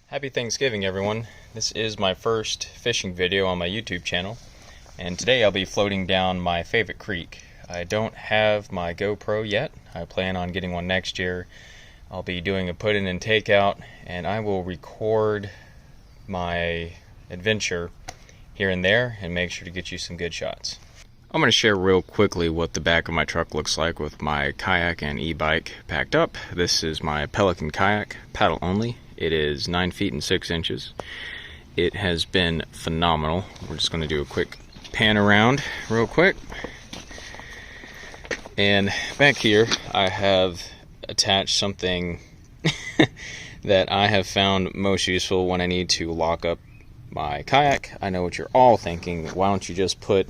Happy Thanksgiving, everyone. This is my first fishing video on my YouTube channel, and today I'll be floating down my favorite creek. I don't have my GoPro yet. I plan on getting one next year. I'll be doing a put-in and takeout, and I will record my adventure here and there and make sure to get you some good shots. I'm going to share real quickly what the back of my truck looks like with my kayak and e-bike packed up. This is my Pelican kayak, paddle only. It is 9 feet and 6 inches. It has been phenomenal. We're just going to do a quick pan around real quick. And back here I have attached something that I have found most useful when I need to lock up my kayak. I know what you're all thinking. Why don't you just put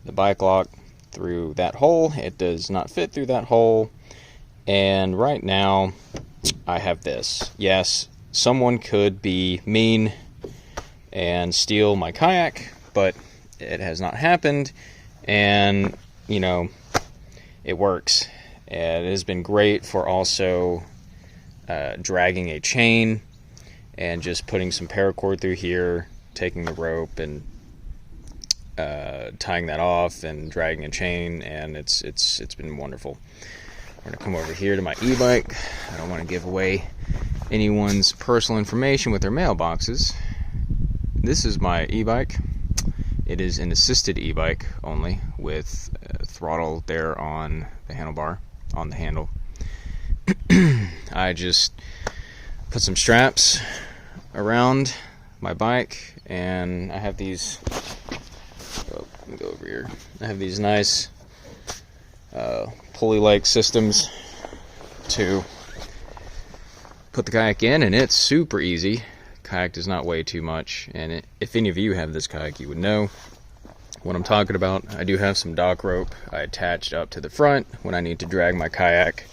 the bike lock through that hole? It does not fit through that hole. And right now I have this. Yes, someone could be mean and steal my kayak, but it has not happened. And you know, it works. And it has been great for also dragging a chain and just putting some paracord through here, taking the rope and tying that off and dragging a chain, and it's been wonderful. We're gonna come over here to my e-bike. I don't want to give away anyone's personal information with their mailboxes. This is my e-bike. It is an assisted e-bike only, with throttle there on the handlebar, on the handle. I just put some straps around my bike, and I have these. Let me go over here. I have these nice pulley-like systems to put the kayak in, and it's super easy. Kayak does not weigh too much, and if any of you have this kayak, you would know what I'm talking about. I do have some dock rope I attached up to the front when I need to drag my kayak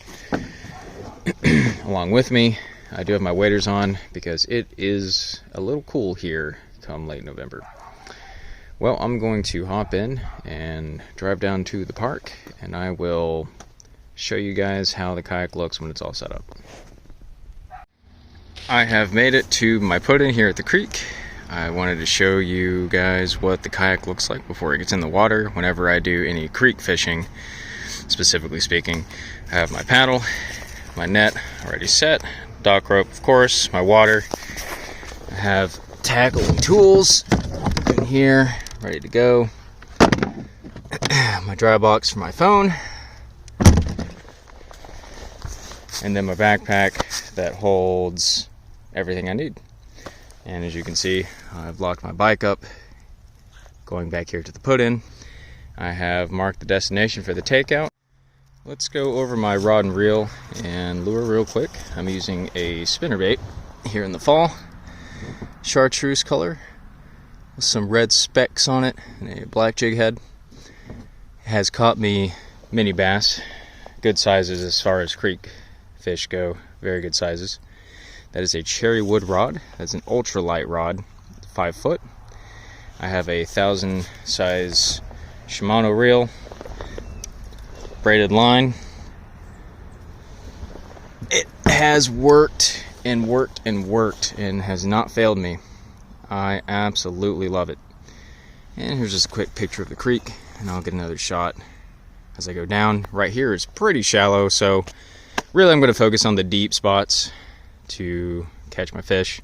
along with me. I do have my waders on because it is a little cool here come late November. Well, I'm going to hop in and drive down to the park, and I will show you guys how the kayak looks when it's all set up. I have made it to my put-in here at the creek. I wanted to show you guys what the kayak looks like before it gets in the water. Whenever I do any creek fishing, specifically speaking, I have my paddle, my net already set, dock rope, of course, my water. I have tackle and tools in here, ready to go. My dry box for my phone, and then my backpack that holds everything I need. And as you can see, I've locked my bike up going back here to the put-in. I have marked the destination for the takeout. Let's go over my rod and reel and lure real quick. I'm using a spinnerbait here in the fall, chartreuse color with some red specks on it and a black jig head. It has caught me mini bass, good sizes as far as creek fish go, very good sizes. That is a cherry wood rod. That's an ultralight rod, 5 foot. I have a 1000 size Shimano reel, braided line. It has worked and worked and worked and has not failed me. I absolutely love it. And here's just a quick picture of the creek, and I'll get another shot as I go down. Right here is pretty shallow, so really I'm going to focus on the deep spots to catch my fish.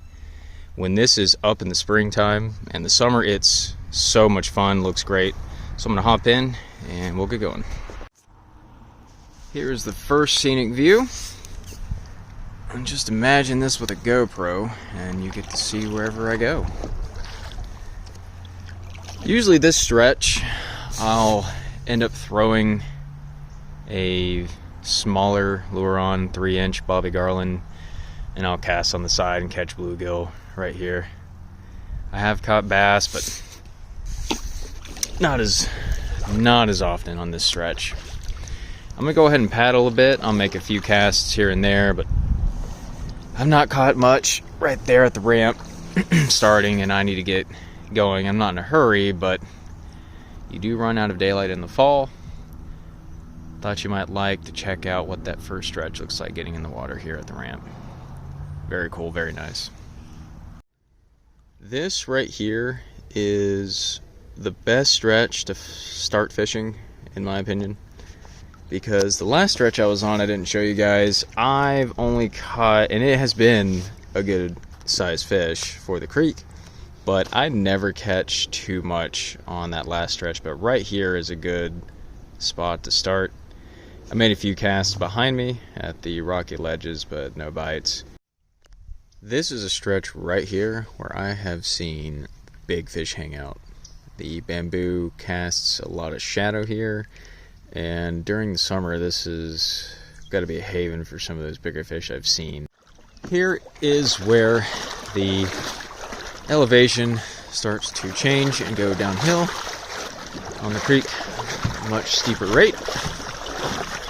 When this is up in the springtime and the summer, it's so much fun, looks great. So I'm going to hop in and we'll get going. Here's the first scenic view. And just imagine this with a GoPro and you get to see wherever I go. Usually this stretch I'll end up throwing a smaller lure on, 3-inch Bobby Garland, and I'll cast on the side and catch bluegill right here. I have caught bass, but not as often on this stretch. I'm gonna go ahead and paddle a bit. I'll make a few casts here and there, but I've not caught much right there at the ramp starting, and I need to get going. I'm not in a hurry, but you do run out of daylight in the fall. Thought you might like to check out what that first stretch looks like getting in the water here at the ramp. Very cool, very nice. This right here is the best stretch to start fishing, in my opinion, because the last stretch I was on, I didn't show you guys. I've only caught, and it has been a good size fish for the creek, but I never catch too much on that last stretch. But right here is a good spot to start. I made a few casts behind me at the rocky ledges, but no bites. This is a stretch right here where I have seen big fish hang out. The bamboo casts a lot of shadow here, and during the summer this has got to be a haven for some of those bigger fish I've seen. Here is where the elevation starts to change and go downhill on the creek, much steeper rate,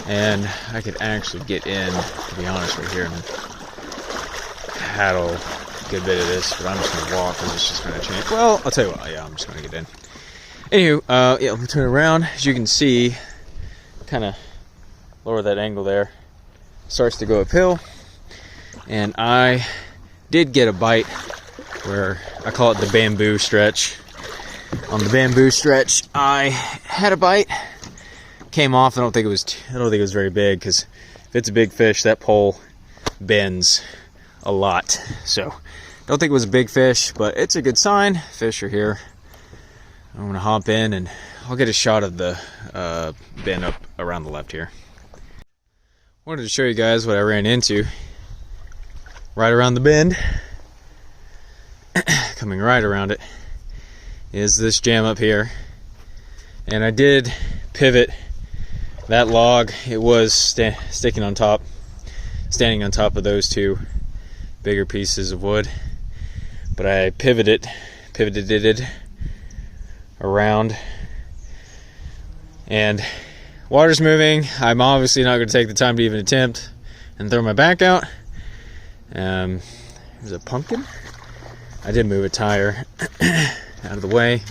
and I could actually get in, to be honest, right here and paddle a good bit of this, but I'm just going to walk because it's just going to change. Well, I'll tell you what, yeah, I'm just going to get in. Anywho, yeah, let me turn around. As you can see, kind of lower that angle there, starts to go uphill, and I did get a bite where I call it the bamboo stretch. On the bamboo stretch, I had a bite, came off. I don't think it was very big, because if it's a big fish, that pole bends a lot. So don't think it was a big fish, but it's a good sign. Fish are here. I'm gonna hop in and I'll get a shot of the bend up around the left here. Wanted to show you guys what I ran into right around the bend. Coming right around it is this jam up here, and I did pivot that log. It was standing on top of those two bigger pieces of wood, but I pivoted it around, and water's moving. I'm obviously not going to take the time to even attempt and throw my back out. There's a pumpkin. I did move a tire out of the way.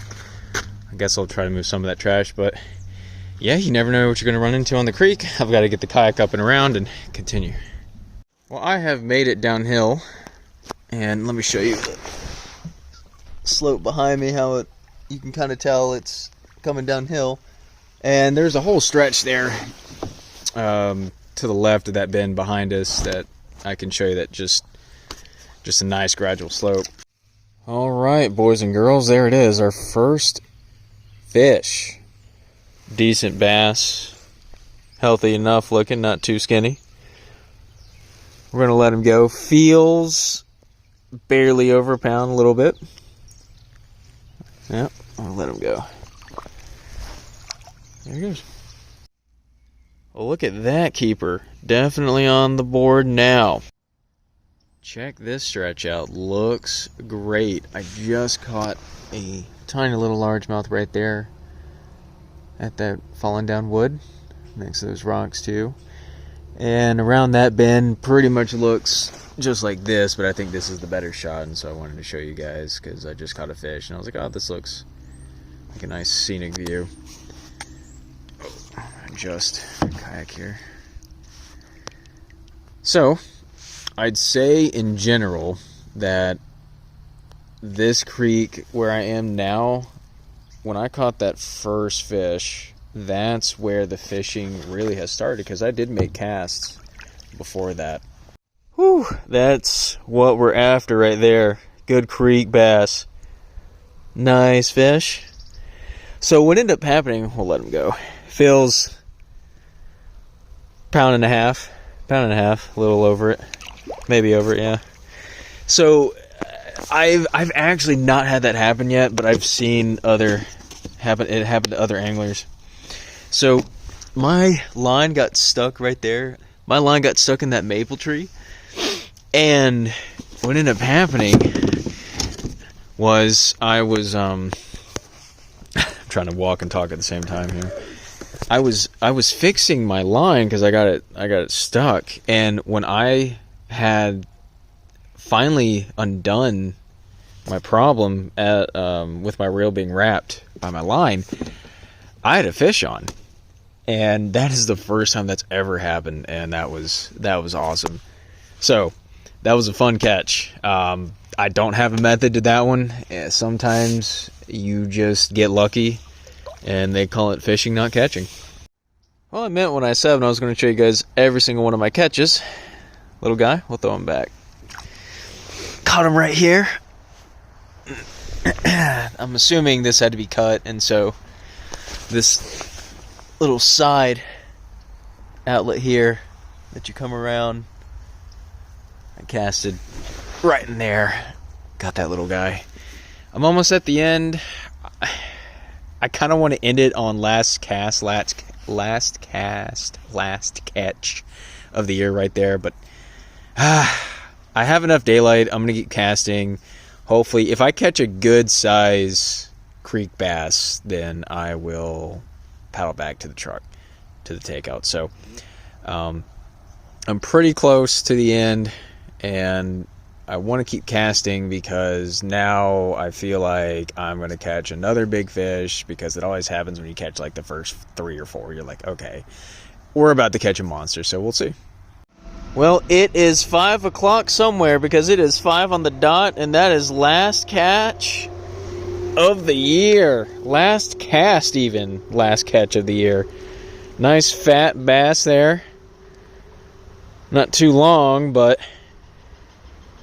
I guess I'll try to move some of that trash, but yeah, you never know what you're going to run into on the creek. I've got to get the kayak up and around and continue. Well, I have made it downhill, and let me show you the slope behind me, how you can kind of tell it's coming downhill. And there's a whole stretch there to the left of that bend behind us that I can show you, that just a nice gradual slope. All right, boys and girls, there it is, our first fish. Decent bass, healthy enough looking, not too skinny. We're gonna let him go. Feels barely over a pound, a little bit. Yep, I'll let him go. There he goes. Well, look at that keeper. Definitely on the board now. Check this stretch out. Looks great. I just caught a tiny little largemouth right there at that fallen down wood next to those rocks too. And around that bend pretty much looks just like this, but I think this is the better shot, and so I wanted to show you guys because I just caught a fish and I was like, oh, this looks like a nice scenic view. Just kayak here. So I'd say in general that this creek where I am now, when I caught that first fish, that's where the fishing really has started, because I did make casts before that. Whew, that's what we're after right there. Good creek bass. Nice fish. So what ended up happening, we'll let him go. Feels pound and a half, a little over it. Maybe over it, yeah. So I've actually not had that happen yet, but I've seen it happen to other anglers. So my line got stuck right there. My line got stuck in that maple tree, and what ended up happening was I was I'm trying to walk and talk at the same time here. I was fixing my line because I got it stuck, and when I had finally undone my problem with my reel being wrapped by my line, I had a fish on, and that is the first time that's ever happened, and that was awesome. So that was a fun catch. I don't have a method to that one. Sometimes you just get lucky, and they call it fishing, not catching. Well, I meant when I said I was going to show you guys every single one of my catches. Little guy, we'll throw him back. Caught him right here. I'm assuming this had to be cut, and so this little side outlet here that you come around, I casted right in there. Got that little guy. I'm almost at the end. I kind of want to end it on last catch of the year right there, but I have enough daylight. I'm gonna keep casting. Hopefully, if I catch a good size creek bass, then I will paddle back to the truck, to the takeout. So I'm pretty close to the end, and I want to keep casting because now I feel like I'm going to catch another big fish, because it always happens when you catch like the first 3 or 4. You're like, okay, we're about to catch a monster, so we'll see. Well, it is 5 o'clock somewhere, because it is 5 on the dot, and that is last catch of the year. Last cast even. Last catch of the year. Nice fat bass there. Not too long, but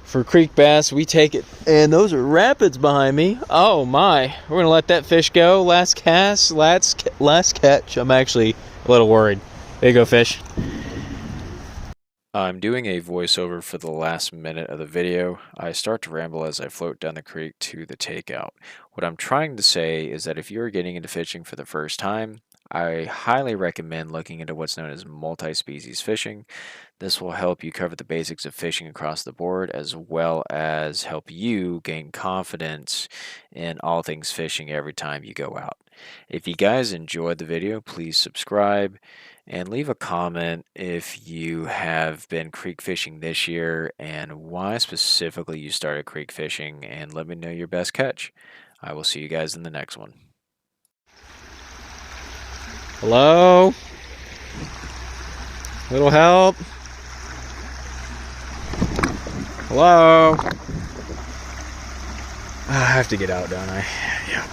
for creek bass, we take it. And those are rapids behind me. Oh my. We're going to let that fish go. Last cast, last catch. I'm actually a little worried. There you go, fish. I'm doing a voiceover for the last minute of the video. I start to ramble as I float down the creek to the takeout. What I'm trying to say is that if you're getting into fishing for the first time, I highly recommend looking into what's known as multi-species fishing. This will help you cover the basics of fishing across the board, as well as help you gain confidence in all things fishing every time you go out. If you guys enjoyed the video, please subscribe and leave a comment if you have been creek fishing this year and why specifically you started creek fishing, and let me know your best catch. I will see you guys in the next one. Hello? Little help? Hello? I have to get out, don't I? Yeah.